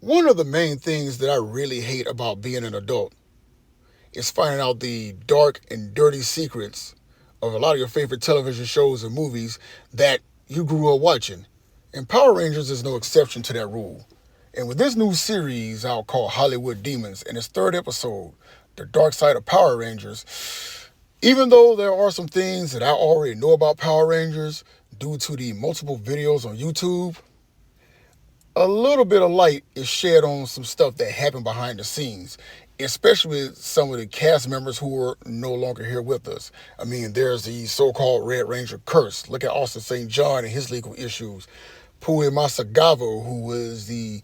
One of the main things that I really hate about being an adult is finding out the dark and dirty secrets of a lot of your favorite television shows and movies that you grew up watching. And Power Rangers is no exception to that rule. And with this new series out called Hollywood Demons, in its third episode, The Dark Side of Power Rangers, even though there are some things that I already know about Power Rangers due to the multiple videos on YouTube, a little bit of light is shed on some stuff that happened behind the scenes, especially with some of the cast members who are no longer here with us. I mean, there's the so-called Red Ranger curse. Look at Austin St. John and his legal issues. Pui Masagawa, who was the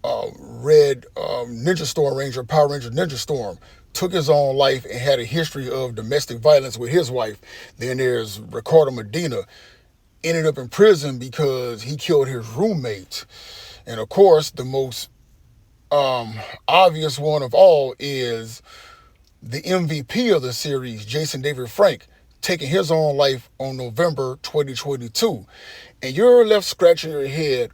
Red Ninja Storm Ranger, Power Ranger Ninja Storm, took his own life and had a history of domestic violence with his wife. Then there's Ricardo Medina, ended up in prison because he killed his roommate. And of course, the most obvious one of all is the MVP of the series, Jason David Frank, taking his own life on November 2022. And you're left scratching your head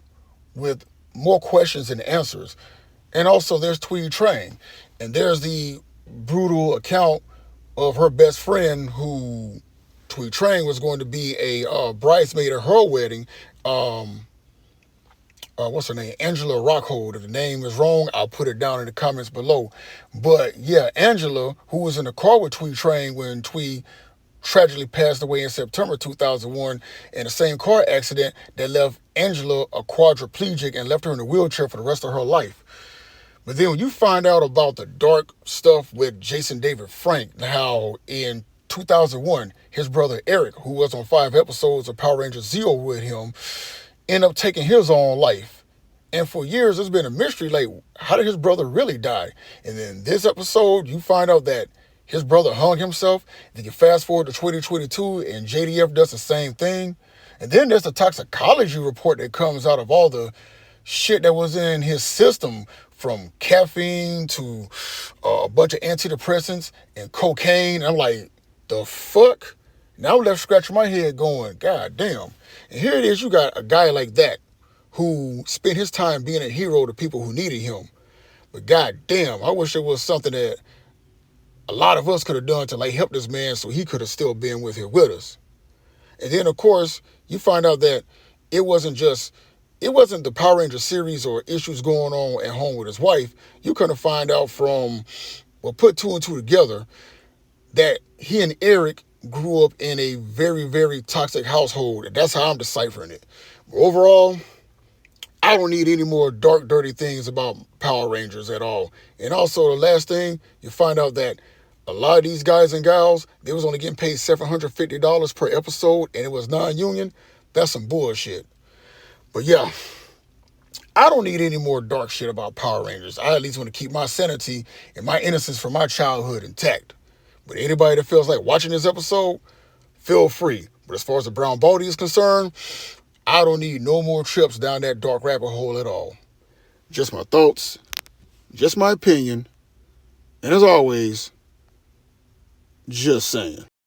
with more questions than answers. And also, there's Tweed Trang. And there's the brutal account of her best friend who Tweet Trang was going to be a bridesmaid at her wedding. What's her name? Angela Rockhold. If the name is wrong, I'll put it down in the comments below. But yeah, Angela, who was in the car with Tweet Trang when Tweet tragically passed away in September 2001 in the same car accident that left Angela a quadriplegic and left her in a wheelchair for the rest of her life. But then when you find out about the dark stuff with Jason David Frank, how in 2001, his brother Eric, who was on 5 episodes of Power Rangers Zeo with him, ended up taking his own life. And for years, it's been a mystery, like, how did his brother really die? And then this episode, you find out that his brother hung himself. Then you fast forward to 2022, and JDF does the same thing. And then there's the toxicology report that comes out of all the shit that was in his system, from caffeine to a bunch of antidepressants and cocaine. I'm like, the fuck? Now I'm left scratching my head going, God damn. And here it is, you got a guy like that who spent his time being a hero to people who needed him. But god damn, I wish there was something that a lot of us could have done to like help this man so he could have still been with here with us. And then of course, you find out that it wasn't the Power Ranger series or issues going on at home with his wife. You couldn't find out from, well, put two and two together, that he and Eric grew up in a very, very toxic household. And that's how I'm deciphering it. But overall, I don't need any more dark, dirty things about Power Rangers at all. And also, the last thing, you find out that a lot of these guys and gals, they was only getting paid $750 per episode, and it was non-union. That's some bullshit. But yeah, I don't need any more dark shit about Power Rangers. I at least want to keep my sanity and my innocence from my childhood intact. But anybody that feels like watching this episode, feel free. But as far as the brown baldy is concerned, I don't need no more trips down that dark rabbit hole at all. Just my thoughts, just my opinion, and as always, just saying.